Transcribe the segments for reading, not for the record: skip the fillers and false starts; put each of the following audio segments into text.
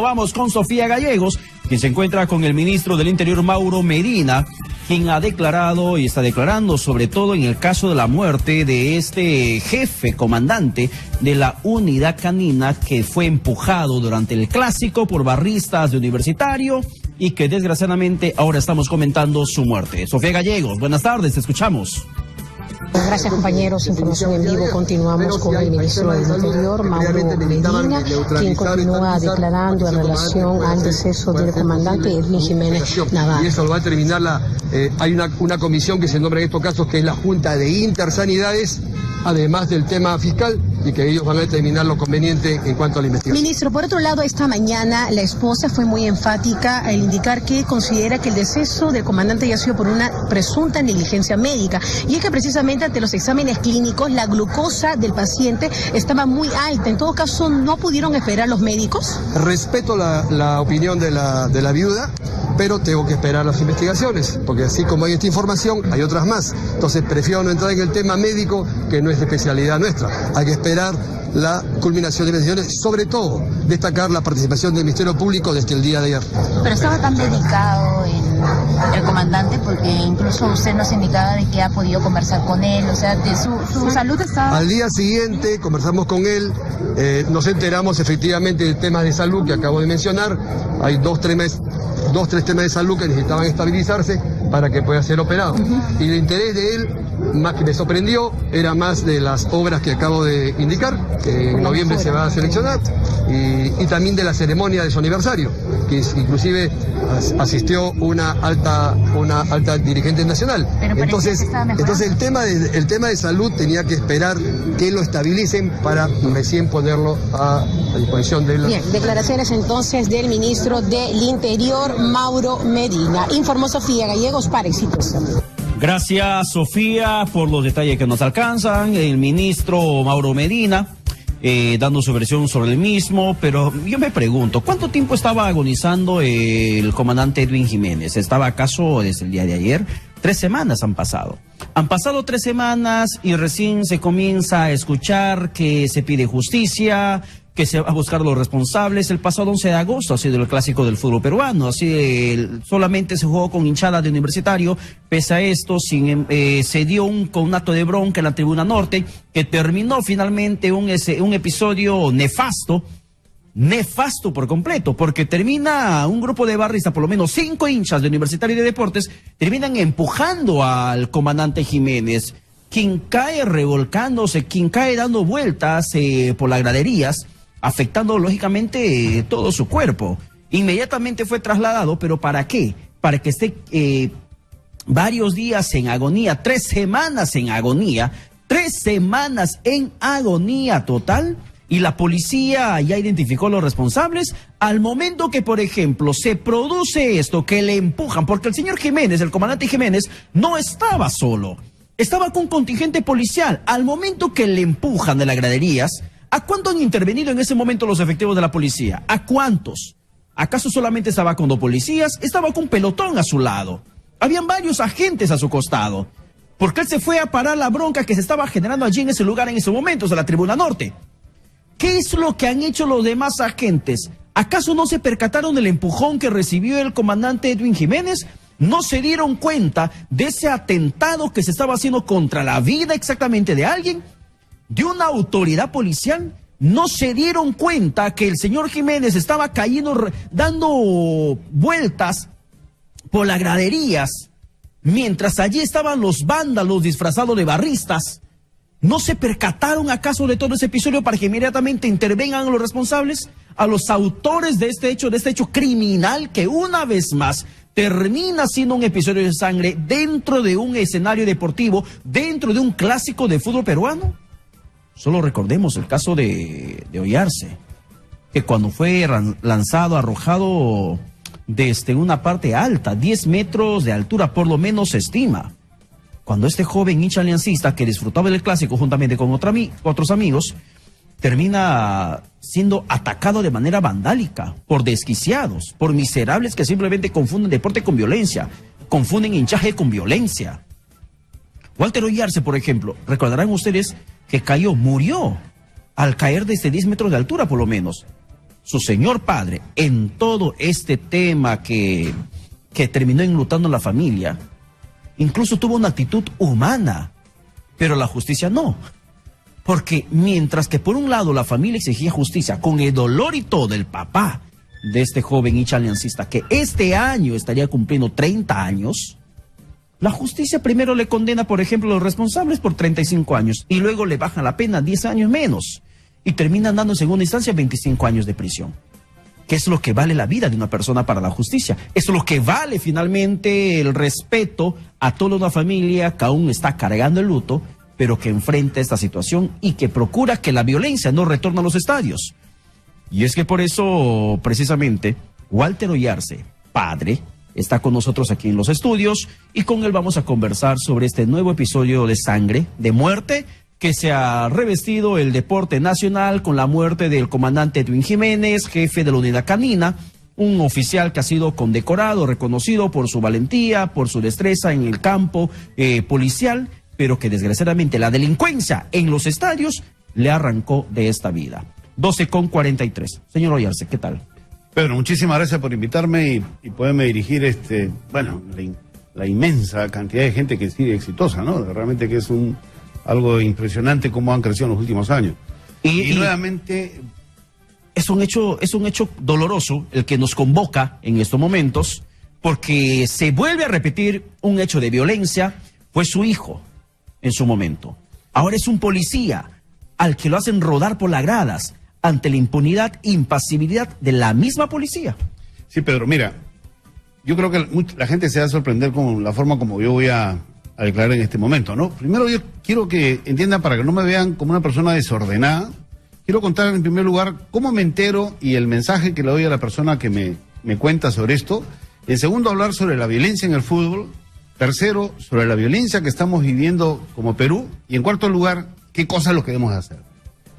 Vamos con Sofía Gallegos, quien se encuentra con el ministro del Interior, Mauro Medina, quien ha declarado y está declarando sobre todo en el caso de la muerte de este jefe comandante de la unidad canina que fue empujado durante el clásico por barristas de Universitario y que desgraciadamente ahora estamos comentando su muerte. Sofía Gallegos, buenas tardes, te escuchamos. Gracias, compañeros. Información en vivo. Continuamos con el ministro del Interior, Mauro Medina, quien continúa declarando en relación al deceso del comandante Edwin Jiménez Navarro. Y eso lo va a terminar hay una comisión que se nombra en estos casos, que es la Junta de Intersanidades, además del tema fiscal, y que ellos van a determinar lo conveniente en cuanto a la investigación. Ministro, por otro lado, esta mañana la esposa fue muy enfática al indicar que considera que el deceso del comandante haya sido por una presunta negligencia médica, y es que precisamente ante los exámenes clínicos la glucosa del paciente estaba muy alta. En todo caso, ¿no pudieron esperar los médicos? Respeto la opinión de la viuda, pero tengo que esperar las investigaciones, porque así como hay esta información, hay otras más. Entonces prefiero no entrar en el tema médico, que no es de especialidad nuestra. Hay que esperar la culminación de las decisiones, sobre todo destacar la participación del Ministerio Público desde el día de ayer. Pero estaba tan dedicado el comandante, porque incluso usted nos indicaba de que ha podido conversar con él, o sea, de su salud estaba... Al día siguiente conversamos con él, nos enteramos efectivamente del tema de salud que acabo de mencionar. Hay dos, tres temas de salud que necesitaban estabilizarse para que pueda ser operado. Y el interés de él, más que me sorprendió, era más de las obras que acabo de indicar, que en noviembre se va a seleccionar, y también de la ceremonia de su aniversario, que inclusive asistió una alta dirigente nacional. Entonces el tema de salud tenía que esperar que lo estabilicen para recién ponerlo a disposición de la... Bien, declaraciones entonces del ministro del Interior, Mauro Medina. Informó Sofía Gallegos para Éxitos. Gracias, Sofía, por los detalles que nos alcanzan. El ministro Mauro Medina dando su versión sobre el mismo, pero yo me pregunto, ¿cuánto tiempo estaba agonizando el comandante Edwin Jiménez? ¿Estaba acaso desde el día de ayer? 3 semanas han pasado. Han pasado 3 semanas y recién se comienza a escuchar que se pide justicia, que se va a buscar los responsables. El pasado 11 de agosto ha sido el clásico del fútbol peruano, así solamente se jugó con hinchada de Universitario. Pese a esto, se dio un acto de bronca en la tribuna norte, que terminó finalmente un episodio nefasto por completo, porque termina un grupo de barristas, por lo menos 5 hinchas de Universitario de Deportes, terminan empujando al comandante Jiménez, quien cae revolcándose, quien cae dando vueltas por las graderías, afectando lógicamente todo su cuerpo. Inmediatamente fue trasladado, pero ¿para qué? Para que esté varios días en agonía, 3 semanas en agonía, 3 semanas en agonía total, y la policía ya identificó los responsables. Al momento que, por ejemplo, se produce esto, que le empujan, porque el señor Jiménez, el comandante Jiménez, no estaba solo, estaba con contingente policial. Al momento que le empujan de las graderías, ¿a cuánto han intervenido en ese momento los efectivos de la policía? ¿A cuántos? ¿Acaso solamente estaba con 2 policías? Estaba con un pelotón a su lado. Habían varios agentes a su costado, porque él se fue a parar la bronca que se estaba generando allí en ese lugar, en ese momento, de la tribuna norte. ¿Qué es lo que han hecho los demás agentes? ¿Acaso no se percataron del empujón que recibió el comandante Edwin Jiménez? ¿No se dieron cuenta de ese atentado que se estaba haciendo contra la vida exactamente de alguien, de una autoridad policial? ¿No se dieron cuenta que el señor Jiménez estaba cayendo, dando vueltas por las graderías, mientras allí estaban los vándalos disfrazados de barristas? ¿No se percataron acaso de todo ese episodio para que inmediatamente intervengan a los responsables, a los autores de este hecho criminal, que una vez más termina siendo un episodio de sangre dentro de un escenario deportivo, dentro de un clásico de fútbol peruano? Solo recordemos el caso de Oyarse, que cuando fue lanzado, arrojado desde una parte alta, 10 metros de altura por lo menos se estima, cuando este joven hincha aliancista que disfrutaba del clásico juntamente con otros amigos, termina siendo atacado de manera vandálica por desquiciados, por miserables que simplemente confunden deporte con violencia, confunden hinchaje con violencia. Walter Oyarse, por ejemplo, recordarán ustedes que murió al caer desde 10 metros de altura por lo menos. su señor padre, en todo este tema que terminó enlutando a la familia, incluso tuvo una actitud humana, pero la justicia no. Porque mientras que por un lado la familia exigía justicia con el dolor y todo del papá de este joven hincha aliancista que este año estaría cumpliendo 30 años, la justicia primero le condena, por ejemplo, a los responsables por 35 años y luego le bajan la pena 10 años menos y terminan dando en segunda instancia 25 años de prisión. ¿Qué es lo que vale la vida de una persona para la justicia? Es lo que vale finalmente el respeto a toda una familia que aún está cargando el luto, pero que enfrenta esta situación y que procura que la violencia no retorne a los estadios. Y es que por eso, precisamente, Walter Oyarce, padre, está con nosotros aquí en los estudios y con él vamos a conversar sobre este nuevo episodio de sangre, de muerte, que se ha revestido el deporte nacional con la muerte del comandante Edwin Jiménez, jefe de la unidad canina, un oficial que ha sido condecorado, reconocido por su valentía, por su destreza en el campo policial, pero que desgraciadamente la delincuencia en los estadios le arrancó de esta vida. 12:43. Señor Oyarce, ¿qué tal? Pedro, muchísimas gracias por invitarme y poderme dirigir la inmensa cantidad de gente que sigue exitosa, ¿no? Realmente que es algo impresionante cómo han crecido en los últimos años. Y nuevamente es un hecho doloroso el que nos convoca en estos momentos, porque se vuelve a repetir un hecho de violencia. Fue su hijo en su momento. Ahora es un policía al que lo hacen rodar por las gradas ante la impunidad, impasibilidad de la misma policía. Sí, Pedro, mira, yo creo que la gente se va a sorprender con la forma como yo voy a declarar en este momento, ¿no? Primero yo quiero que entiendan, para que no me vean como una persona desordenada, quiero contar en primer lugar cómo me entero y el mensaje que le doy a la persona que me cuenta sobre esto. En segundo, hablar sobre la violencia en el fútbol. Tercero, sobre la violencia que estamos viviendo como Perú. Y en cuarto lugar, qué cosas lo que debemos hacer.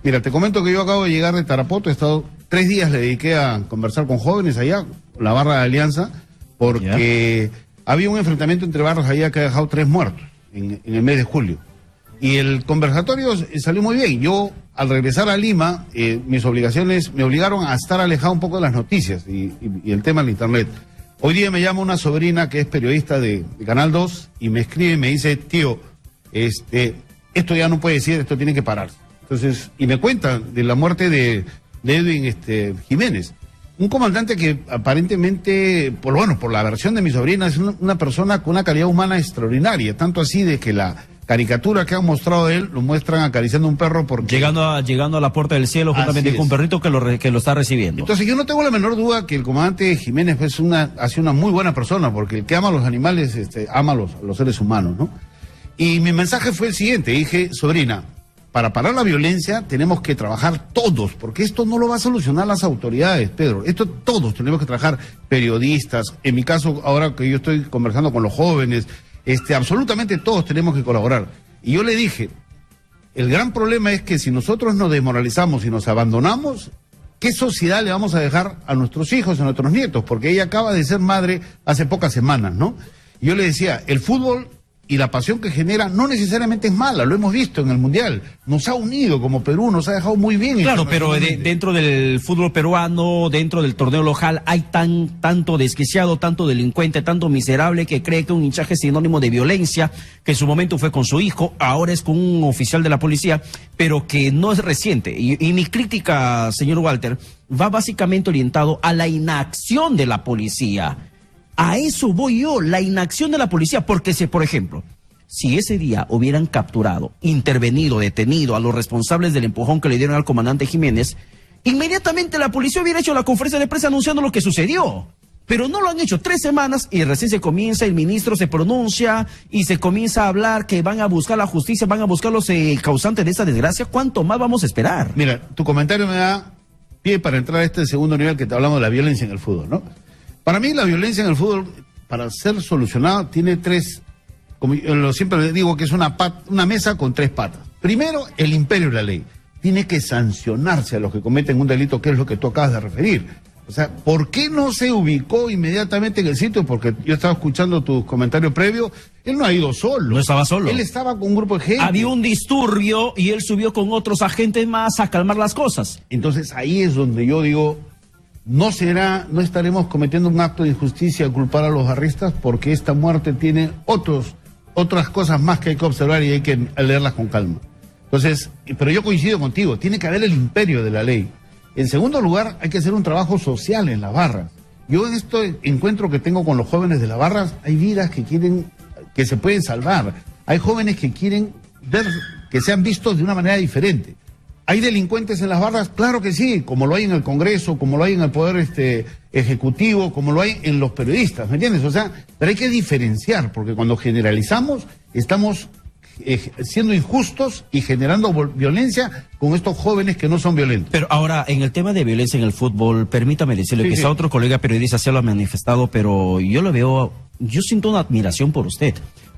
Mira, te comento que yo acabo de llegar de Tarapoto, he estado 3 días, le dediqué a conversar con jóvenes allá, la barra de Alianza, porque había un enfrentamiento entre barras allá que ha dejado 3 muertos en el mes de julio. Y el conversatorio salió muy bien. Yo, al regresar a Lima, mis obligaciones me obligaron a estar alejado un poco de las noticias y el tema del internet. Hoy día me llama una sobrina que es periodista de Canal 2 y me escribe y me dice: tío, esto ya no puede ser, esto tiene que parar. Entonces, y me cuenta de la muerte de Edwin Jiménez, un comandante que aparentemente, por la versión de mi sobrina, es una persona con una calidad humana extraordinaria, tanto así de que la caricatura que han mostrado de él lo muestran acariciando a un perro porque... Llegando a la puerta del cielo juntamente con un perrito que lo está recibiendo. Entonces yo no tengo la menor duda que el comandante Jiménez ha sido una muy buena persona, porque el que ama a los animales ama a los seres humanos, ¿no? Y mi mensaje fue el siguiente: dije, sobrina, para parar la violencia tenemos que trabajar todos, porque esto no lo va a solucionar las autoridades, Pedro. Esto todos tenemos que trabajar, periodistas, en mi caso ahora que yo estoy conversando con los jóvenes, absolutamente todos tenemos que colaborar. Y yo le dije, el gran problema es que si nosotros nos desmoralizamos y nos abandonamos, ¿qué sociedad le vamos a dejar a nuestros hijos, a nuestros nietos? Porque ella acaba de ser madre hace pocas semanas, ¿no? Y yo le decía, el fútbol y la pasión que genera no necesariamente es mala, lo hemos visto en el Mundial, nos ha unido como Perú, nos ha dejado muy bien. Claro, pero dentro del fútbol peruano, dentro del torneo local, hay tanto desquiciado, tanto delincuente, tanto miserable que cree que un hinchaje es sinónimo de violencia, que en su momento fue con su hijo, ahora es con un oficial de la policía, pero que no es reciente. Y mi crítica, señor Walter, va básicamente orientado a la inacción de la policía. A eso voy yo, la inacción de la policía, porque por ejemplo, si ese día hubieran capturado, intervenido, detenido a los responsables del empujón que le dieron al comandante Jiménez, inmediatamente la policía hubiera hecho la conferencia de prensa anunciando lo que sucedió. Pero no lo han hecho 3 semanas y recién se comienza, el ministro se pronuncia y se comienza a hablar que van a buscar la justicia, van a buscar los causantes de esta desgracia. ¿Cuánto más vamos a esperar? Mira, tu comentario me da pie para entrar a este segundo nivel que te hablamos de la violencia en el fútbol, ¿no? Para mí la violencia en el fútbol, para ser solucionada, tiene 3, como yo siempre digo, que es una mesa con 3 patas. Primero, el imperio de la ley. Tiene que sancionarse a los que cometen un delito, que es lo que tú acabas de referir. O sea, ¿por qué no se ubicó inmediatamente en el sitio? Porque yo estaba escuchando tus comentarios previos, él no ha ido solo. No estaba solo. Él estaba con un grupo de gente. Había un disturbio y él subió con otros agentes más a calmar las cosas. Entonces ahí es donde yo digo, no estaremos cometiendo un acto de injusticia al culpar a los barristas, porque esta muerte tiene otras cosas más que hay que observar y hay que leerlas con calma. Entonces, pero yo coincido contigo, tiene que haber el imperio de la ley. En segundo lugar, hay que hacer un trabajo social en las barras. Yo en este encuentro que tengo con los jóvenes de las barras, hay vidas que se pueden salvar. Hay jóvenes que quieren ver que sean vistos de una manera diferente. ¿Hay delincuentes en las barras? Claro que sí, como lo hay en el Congreso, como lo hay en el Poder Ejecutivo, como lo hay en los periodistas, ¿me entiendes? O sea, pero hay que diferenciar, porque cuando generalizamos, estamos siendo injustos y generando violencia con estos jóvenes que no son violentos. Pero ahora, en el tema de violencia en el fútbol, permítame decirle, Sí, quizá otro colega periodista se lo ha manifestado, pero yo siento una admiración por usted,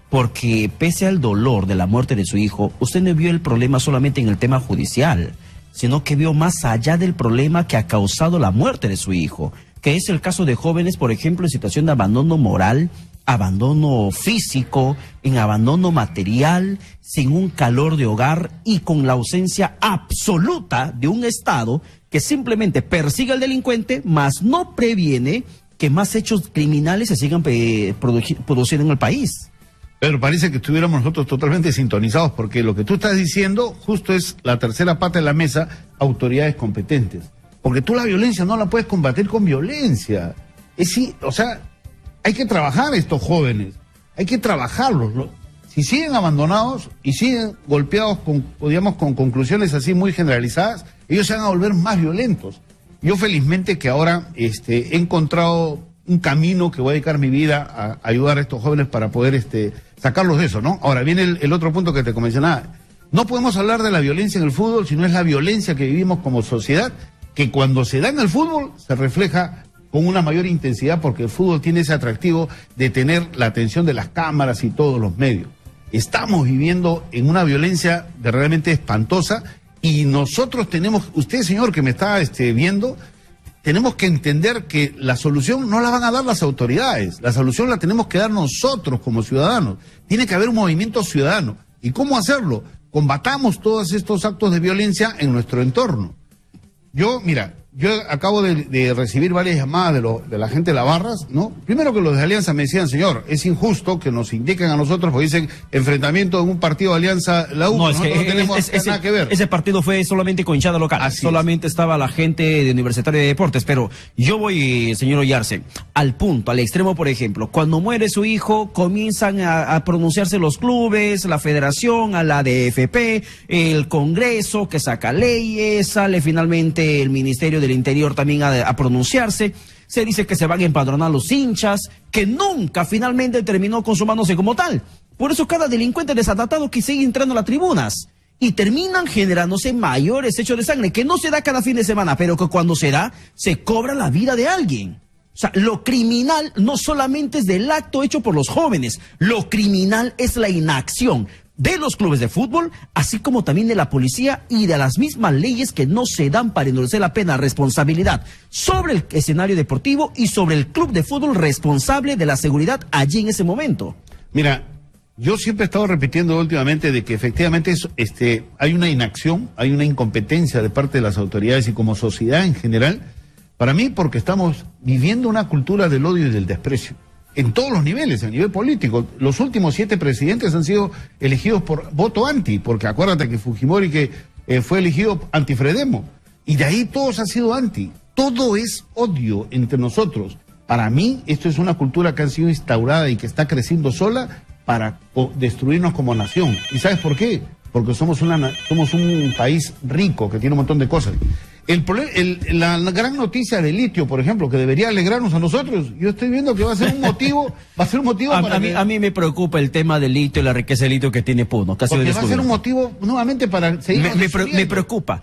porque pese al dolor de la muerte de su hijo, usted no vio el problema solamente en el tema judicial, sino que vio más allá del problema que ha causado la muerte de su hijo, que es el caso de jóvenes, por ejemplo, en situación de abandono moral, abandono físico, en abandono material, sin un calor de hogar y con la ausencia absoluta de un Estado que simplemente persigue al delincuente, mas no previene que más hechos criminales se sigan produciendo en el país. Pero parece que estuviéramos nosotros totalmente sintonizados, porque lo que tú estás diciendo justo es la tercera pata de la mesa, autoridades competentes. Porque tú la violencia no la puedes combatir con violencia. O sea, hay que trabajar a estos jóvenes, hay que trabajarlos. Si siguen abandonados y siguen golpeados con conclusiones así muy generalizadas, ellos se van a volver más violentos. Yo felizmente que ahora he encontrado un camino que voy a dedicar mi vida a ayudar a estos jóvenes para poder sacarlos de eso, ¿no? Ahora viene el otro punto que te mencionaba. No podemos hablar de la violencia en el fútbol, sino es la violencia que vivimos como sociedad, que cuando se da en el fútbol se refleja con una mayor intensidad, porque el fútbol tiene ese atractivo de tener la atención de las cámaras y todos los medios. Estamos viviendo en una violencia realmente espantosa y nosotros tenemos, usted señor que me está viendo, tenemos que entender que la solución no la van a dar las autoridades, la solución la tenemos que dar nosotros como ciudadanos. Tiene que haber un movimiento ciudadano. ¿Y cómo hacerlo? Combatamos todos estos actos de violencia en nuestro entorno. Yo acabo de recibir varias llamadas de la gente de las barras, ¿no? Primero que los de Alianza me decían, señor, es injusto que nos indiquen a nosotros, porque dicen enfrentamiento en un partido de Alianza, la U, no, es nosotros que no tenemos nada que ver. Ese partido fue solamente con hinchada local, solamente estaba la gente de Universitario de Deportes, pero yo voy, señor Oyarse, al punto, al extremo, por ejemplo, cuando muere su hijo, comienzan a pronunciarse los clubes, la federación, a la DFP, el Congreso que saca leyes, sale finalmente el Ministerio del Interior también a pronunciarse, se dice que se van a empadronar los hinchas, que nunca finalmente terminó consumándose como tal. Por eso cada delincuente desatado que sigue entrando a las tribunas y terminan generándose mayores hechos de sangre, que no se da cada fin de semana, pero que cuando se da, se cobra la vida de alguien. O sea, lo criminal no solamente es del acto hecho por los jóvenes, lo criminal es la inacción de los clubes de fútbol, así como también de la policía y de las mismas leyes que no se dan para endurecer la pena, responsabilidad sobre el escenario deportivo y sobre el club de fútbol responsable de la seguridad allí en ese momento. Mira, yo siempre he estado repitiendo últimamente de que efectivamente hay una inacción, hay una incompetencia de parte de las autoridades y como sociedad en general, para mí porque estamos viviendo una cultura del odio y del desprecio. En todos los niveles, a nivel político. Los últimos 7 presidentes han sido elegidos por voto anti, porque acuérdate que Fujimori fue elegido anti-Fredemo, y de ahí todos han sido anti. Todo es odio entre nosotros. Para mí, esto es una cultura que ha sido instaurada y que está creciendo sola para destruirnos como nación. ¿Y sabes por qué? Porque somos un país rico que tiene un montón de cosas. La gran noticia del litio, por ejemplo, que debería alegrarnos a nosotros, yo estoy viendo que va a ser un motivo a mí me preocupa el tema del litio y la riqueza del litio que tiene Puno, que porque va a ser un motivo nuevamente para seguir me preocupa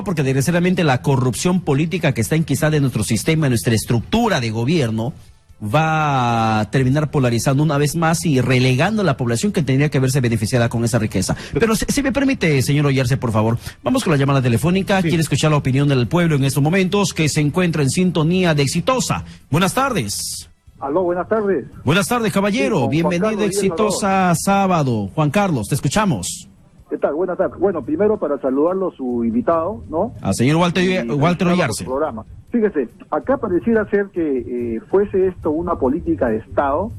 porque desgraciadamente la corrupción política que está enquistada en nuestro sistema, en nuestra estructura de gobierno, va a terminar polarizando una vez más y relegando a la población que tendría que verse beneficiada con esa riqueza. Pero si me permite, señor Oyarse, por favor, vamos con la llamada telefónica. Sí. Quiere escuchar la opinión del pueblo en estos momentos, que se encuentra en sintonía de Exitosa. Buenas tardes. Aló, buenas tardes. Buenas tardes, caballero. Sí, bienvenido a Exitosa Sábado. Juan Carlos, te escuchamos. ¿Qué tal? Buenas tardes. Bueno, primero para saludarlo su invitado, ¿no? Al señor Walter Oyarce. Programa. Fíjese, acá pareciera ser que fuese esto una política de Estado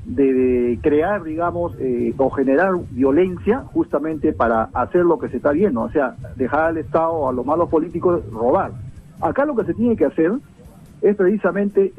de crear, digamos, o generar violencia justamente para hacer lo que se está viendo, o sea, dejar al Estado, a los malos políticos, robar. Acá lo que se tiene que hacer es precisamente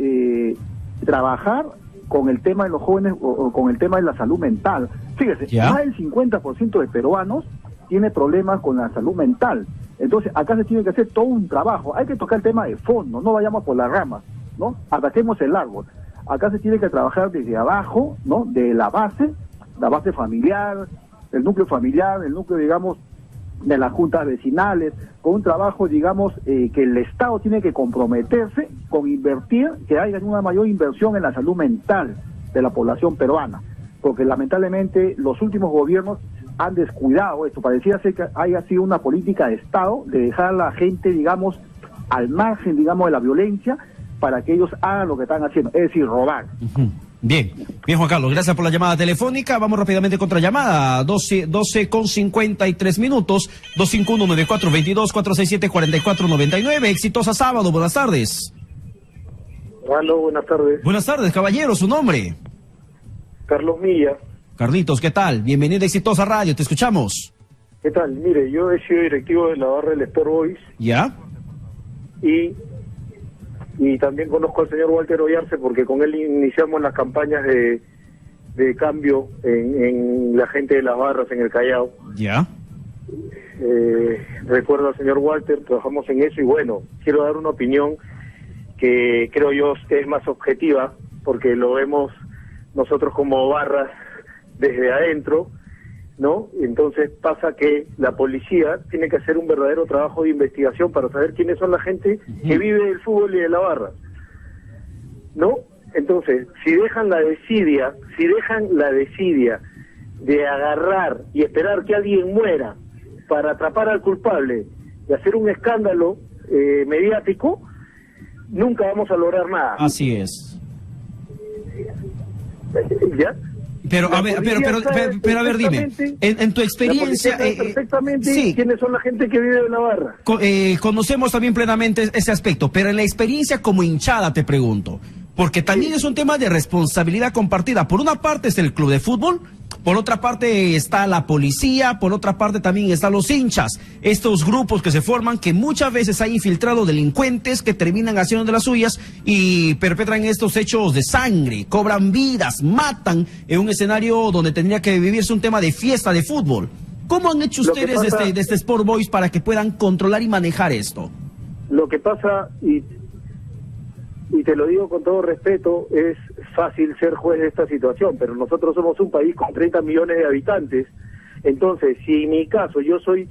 trabajar con el tema de los jóvenes o con el tema de la salud mental. Fíjese, más del 50% de peruanos tiene problemas con la salud mental. Entonces, acá se tiene que hacer todo un trabajo. Hay que tocar el tema de fondo, no vayamos por las ramas, ¿no? Ataquemos el árbol. Acá se tiene que trabajar desde abajo, ¿no? De la base familiar, el núcleo familiar, el núcleo, digamos, de las juntas vecinales, con un trabajo, digamos, que el Estado tiene que comprometerse con invertir, que haya una mayor inversión en la salud mental de la población peruana, porque lamentablemente los últimos gobiernos han descuidado esto. Parecía ser que haya sido una política de Estado de dejar a la gente, digamos, al margen, digamos, de la violencia, para que ellos hagan lo que están haciendo, es decir, robar. Bien, Juan Carlos, gracias por la llamada telefónica. Vamos rápidamente con otra llamada, 12 con 53 minutos, 251-9422-467-4499. Exitosa sábado, buenas tardes. Hola, buenas tardes. Buenas tardes, caballero, ¿su nombre? Carlos Milla. Carlitos, ¿qué tal? Bienvenido a Exitosa Radio, te escuchamos. ¿Qué tal? Mire, yo he sido directivo de la barra del Sport Boys. ¿Ya? Y también conozco al señor Walter Oyarce porque con él iniciamos las campañas de cambio en la gente de las barras en el Callao. ¿Ya? Recuerdo al señor Walter, trabajamos en eso y bueno, quiero dar una opinión que creo yo es más objetiva porque lo vemos nosotros como barras desde adentro, ¿no? Entonces pasa que la policía tiene que hacer un verdadero trabajo de investigación para saber quiénes son la gente que vive del fútbol y de la barra, ¿no? Entonces, si dejan la desidia de agarrar y esperar que alguien muera para atrapar al culpable y hacer un escándalo mediático, nunca vamos a lograr nada. Así es. ¿Ya? Pero a ver, dime, en tu experiencia, perfectamente sí, quiénes son la gente que vive de la barra. Conocemos también plenamente ese aspecto, pero en la experiencia como hinchada te pregunto, porque también es un tema de responsabilidad compartida. Por una parte es el club de fútbol, por otra parte está la policía, por otra parte también están los hinchas, estos grupos que se forman, que muchas veces hay infiltrado delincuentes que terminan haciendo de las suyas y perpetran estos hechos de sangre, cobran vidas, matan en un escenario donde tendría que vivirse un tema de fiesta de fútbol. ¿Cómo han hecho ustedes desde Sport Boys para que puedan controlar y manejar esto? Lo que pasa, y te lo digo con todo respeto, es fácil ser juez de esta situación, pero nosotros somos un país con 30 millones de habitantes. Entonces, si en mi caso yo soy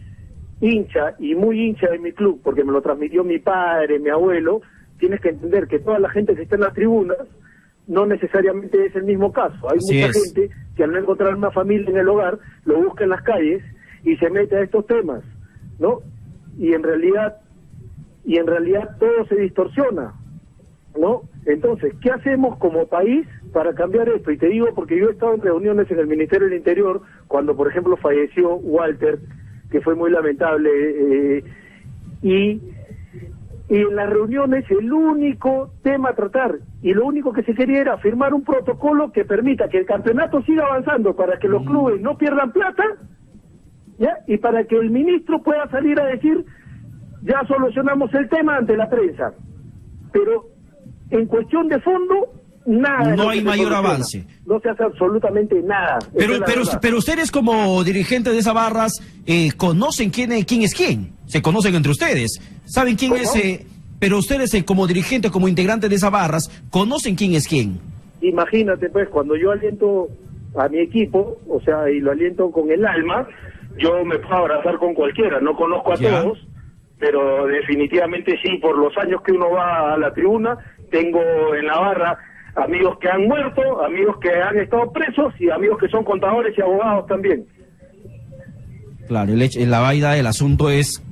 hincha y muy hincha de mi club, porque me lo transmitió mi padre, mi abuelo, tienes que entender que toda la gente que está en las tribunas no necesariamente es el mismo caso. Hay mucha gente que al no encontrar una familia en el hogar, lo busca en las calles y se mete a estos temas, ¿no? Y en realidad todo se distorsiona, ¿no? Entonces, ¿qué hacemos como país para cambiar esto? Y te digo porque yo he estado en reuniones en el Ministerio del Interior cuando, por ejemplo, falleció Walter, que fue muy lamentable, y en las reuniones el único tema a tratar y lo único que se quería era firmar un protocolo que permita que el campeonato siga avanzando para que los clubes no pierdan plata, ¿ya? Y para que el ministro pueda salir a decir ya solucionamos el tema ante la prensa. Pero en cuestión de fondo, nada. No hay mayor avance. No se hace absolutamente nada. Pero ustedes como dirigentes de esas barras conocen quién es quién. Se conocen entre ustedes. ¿Saben quién es? Pero ustedes como dirigentes, como integrantes de esas barras, ¿conocen quién es quién? Imagínate, pues, cuando yo aliento a mi equipo, o sea, y lo aliento con el alma, yo me puedo abrazar con cualquiera. No conozco a todos, pero definitivamente sí, por los años que uno va a la tribuna, tengo en la barra amigos que han muerto, amigos que han estado presos y amigos que son contadores y abogados también. Claro, la vaina del asunto es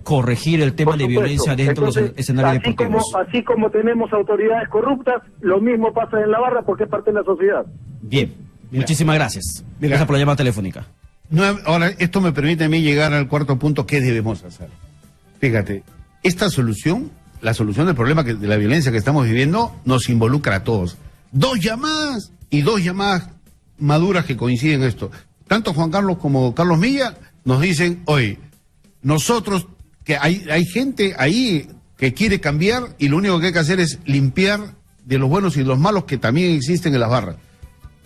corregir el tema de violencia dentro de los escenarios deportivos. Así como tenemos autoridades corruptas, lo mismo pasa en la barra porque es parte de la sociedad. Bien, muchísimas gracias. Gracias por la llamada telefónica. Ahora, esto me permite a mí llegar al cuarto punto, ¿qué debemos hacer? Fíjate, esta solución, la solución del problema de la violencia que estamos viviendo, nos involucra a todos. 2 llamadas y 2 llamadas maduras que coinciden en esto. Tanto Juan Carlos como Carlos Milla nos dicen, oye, nosotros, que hay gente ahí que quiere cambiar y lo único que hay que hacer es limpiar de los buenos y los malos que también existen en las barras.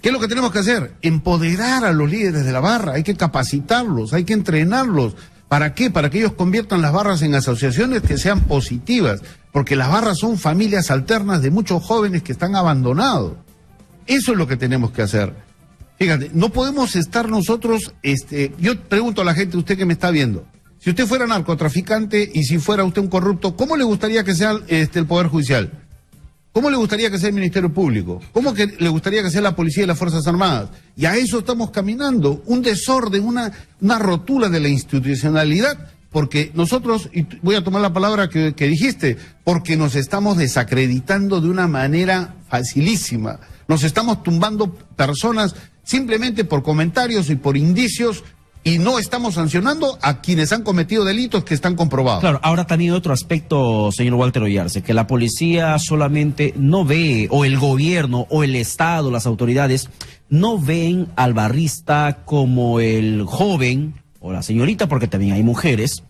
¿Qué es lo que tenemos que hacer? Empoderar a los líderes de la barra, hay que capacitarlos, hay que entrenarlos. ¿Para qué? Para que ellos conviertan las barras en asociaciones que sean positivas, porque las barras son familias alternas de muchos jóvenes que están abandonados. Eso es lo que tenemos que hacer. Fíjate, no podemos estar nosotros, yo pregunto a la gente, usted que me está viendo, si usted fuera narcotraficante y si fuera usted un corrupto, ¿cómo le gustaría que sea el Poder Judicial? ¿Cómo le gustaría que sea el Ministerio Público? ¿Cómo que le gustaría que sea la Policía y las Fuerzas Armadas? Y a eso estamos caminando, un desorden, una rotura de la institucionalidad, porque nosotros, y voy a tomar la palabra que dijiste, porque nos estamos desacreditando de una manera facilísima. Nos estamos tumbando personas simplemente por comentarios y por indicios, y no estamos sancionando a quienes han cometido delitos que están comprobados. Claro, ahora también otro aspecto, señor Walter Oyarse, que la policía solamente no ve, o el gobierno, o el Estado, las autoridades, no ven al barrista como el joven, o la señorita, porque también hay mujeres,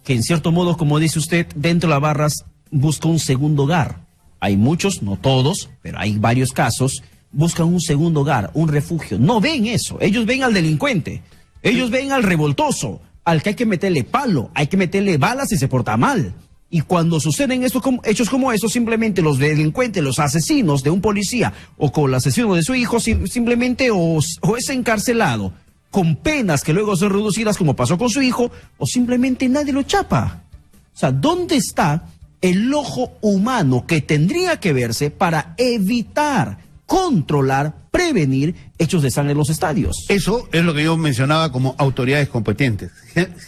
que en cierto modo, como dice usted, dentro de las barras busca un segundo hogar. Hay muchos, no todos, pero hay varios casos, buscan un segundo hogar, un refugio. No ven eso, ellos ven al delincuente. Ellos ven al revoltoso, al que hay que meterle palo, hay que meterle balas si se porta mal. Y cuando suceden hechos como esos, simplemente los delincuentes, los asesinos de un policía o con el asesino de su hijo, simplemente o es encarcelado con penas que luego son reducidas como pasó con su hijo, o simplemente nadie lo chapa. O sea, ¿dónde está el ojo humano que tendría que verse para evitar, controlar, prevenir hechos de sangre en los estadios? Eso es lo que yo mencionaba como autoridades competentes,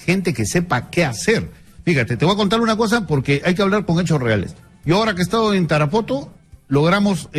gente que sepa qué hacer. Fíjate, te voy a contar una cosa porque hay que hablar con hechos reales. Yo ahora que he estado en Tarapoto, logramos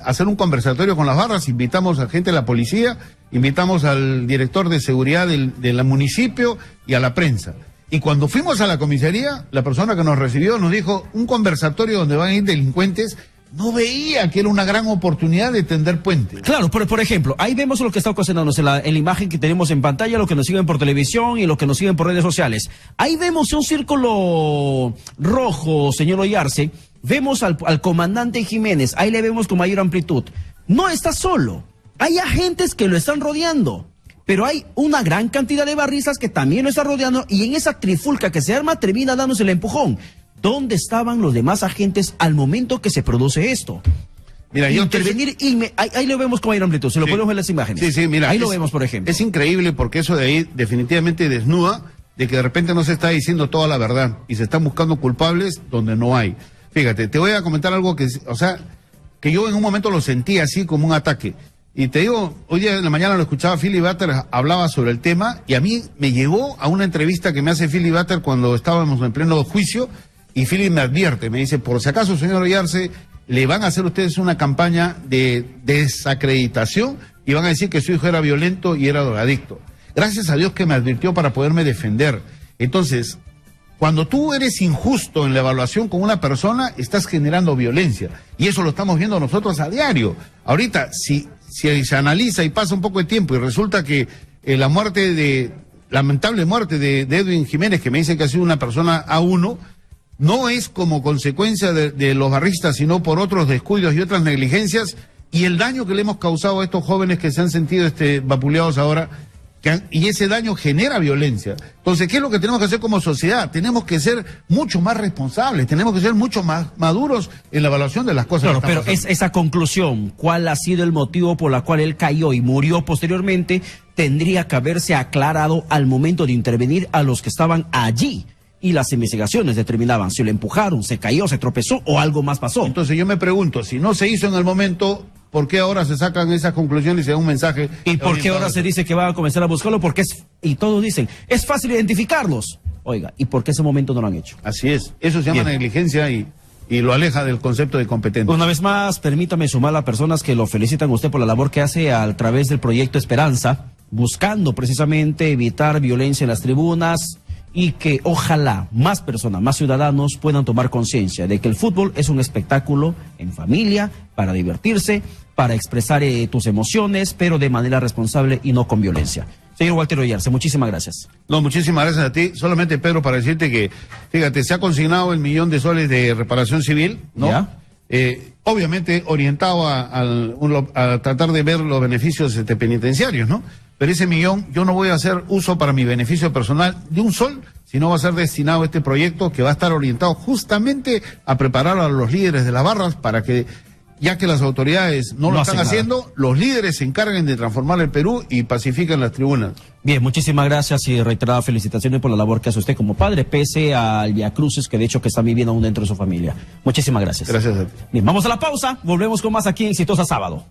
hacer un conversatorio con las barras, invitamos a gente de la policía, invitamos al director de seguridad del municipio y a la prensa. Y cuando fuimos a la comisaría, la persona que nos recibió nos dijo, un conversatorio donde van a ir delincuentes. No veía que era una gran oportunidad de tender puentes. Claro, por ejemplo, ahí vemos lo que está ocasionándose en la imagen que tenemos en pantalla, lo que nos siguen por televisión y lo que nos siguen por redes sociales. Ahí vemos un círculo rojo, señor Oyarse. Vemos al comandante Jiménez, ahí le vemos con mayor amplitud. No está solo, hay agentes que lo están rodeando. Pero hay una gran cantidad de barristas que también lo están rodeando y en esa trifulca que se arma termina dándose el empujón. ¿Dónde estaban los demás agentes al momento que se produce esto? Mira, intervenir, ahí lo vemos con mayor amplitud, se lo podemos ver en las imágenes. Sí, mira. Ahí lo vemos, por ejemplo. Es increíble porque eso de ahí definitivamente desnuda de que de repente no se está diciendo toda la verdad y se están buscando culpables donde no hay. Fíjate, te voy a comentar algo que yo en un momento lo sentí así como un ataque. Y te digo, hoy día en la mañana lo escuchaba Philly Butter, hablaba sobre el tema y a mí me llevó a una entrevista que me hace Philly Butter cuando estábamos en pleno juicio. Y Philip me advierte, me dice, por si acaso, señor Oyarse, le van a hacer ustedes una campaña de desacreditación y van a decir que su hijo era violento y era drogadicto. Gracias a Dios que me advirtió para poderme defender. Entonces, cuando tú eres injusto en la evaluación con una persona, estás generando violencia. Y eso lo estamos viendo nosotros a diario. Ahorita, si se analiza y pasa un poco de tiempo y resulta que la lamentable muerte de Edwin Jiménez, que me dice que ha sido una persona A1, no es como consecuencia de los barristas, sino por otros descuidos y otras negligencias, y el daño que le hemos causado a estos jóvenes que se han sentido vapuleados ahora, y ese daño genera violencia. Entonces, ¿qué es lo que tenemos que hacer como sociedad? Tenemos que ser mucho más responsables, tenemos que ser mucho más maduros en la evaluación de las cosas. Claro, pero esa conclusión, ¿cuál ha sido el motivo por la cual él cayó y murió posteriormente? Tendría que haberse aclarado al momento de intervenir a los que estaban allí. Y las investigaciones determinaban si lo empujaron, se cayó, se tropezó o algo más pasó. Entonces yo me pregunto, si no se hizo en el momento, ¿por qué ahora se sacan esas conclusiones y se da un mensaje? ¿Y por qué ahora se dice que van a comenzar a buscarlo? Porque y todos dicen, es fácil identificarlos. Oiga, ¿y por qué ese momento no lo han hecho? Así es, eso se llama negligencia y lo aleja del concepto de competencia. Una vez más, permítame sumar a personas que lo felicitan a usted por la labor que hace a través del proyecto Esperanza. buscando precisamente evitar violencia en las tribunas y que ojalá más personas, más ciudadanos puedan tomar conciencia de que el fútbol es un espectáculo en familia, para divertirse, para expresar tus emociones, pero de manera responsable y no con violencia. Señor Walter Oyarce, muchísimas gracias. No, muchísimas gracias a ti. Solamente, Pedro, para decirte que, fíjate, se ha consignado el $1.000.000 de reparación civil, ¿no? ¿Ya? Obviamente orientado a tratar de ver los beneficios penitenciarios, ¿no? Pero ese millón yo no voy a hacer uso para mi beneficio personal de un sol, sino va a ser destinado a este proyecto que va a estar orientado justamente a preparar a los líderes de las barras para que, ya que las autoridades no lo están haciendo, los líderes se encarguen de transformar el Perú y pacifiquen las tribunas. Bien, muchísimas gracias y reiteradas felicitaciones por la labor que hace usted como padre, pese al viacrucis que de hecho que está viviendo aún dentro de su familia. Muchísimas gracias. Gracias a ti. Bien, vamos a la pausa, volvemos con más aquí en Exitosa Sábado.